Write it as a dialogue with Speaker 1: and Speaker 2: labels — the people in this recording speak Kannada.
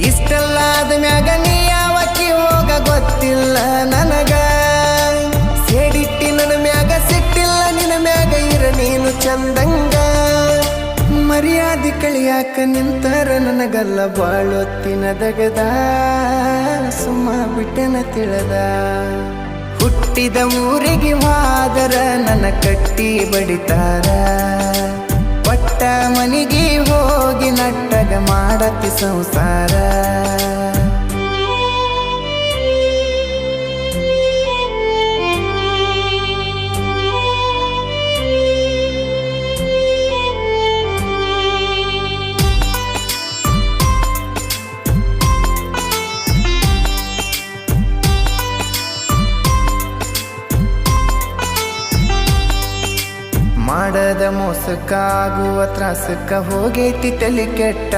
Speaker 1: ಇಷ್ಟೆಲ್ಲ ಆದ ಮ್ಯಾಗ ನೀ ಯಾವಕ್ಕಿ ಹೋಗ ಗೊತ್ತಿಲ್ಲ ನನಗ. ಸೇಡಿಟ್ಟಿ ನನ್ನ ಮ್ಯಾಗ ಸಿಟ್ಟಿಲ್ಲ ನಿನ್ನ ಮ್ಯಾಗ ಇರ ನೀನು ಚಂದಂಗ. ಮರ್ಯಾದೆ ಕಳಿಯಾಕ ನಿಂತರ ನನಗಲ್ಲ ಬಾಳೊತ್ತಿನ ದಗದ. ಸುಮ್ಮ ಬಿಟ್ಟೆನ ತಿಳಿದ ಹುಟ್ಟಿದ ಊರಿಗೆ ಮಾದರ ನನ್ನ ಕಟ್ಟಿ ಬಡಿತಾರ. ಪಟ್ಟ ಮನಿಗೆ ಹೋಗಿ ನಟ್ಟಗ ಮಾಡತಿ ಸಂಸಾರ. ಮಾಡದ ಮೋಸಕ್ಕಾಗುವ ತ್ರಾಸಕ್ಕ ಹೋಗೈತಿ ತಲೆ ಕೆಟ್ಟ.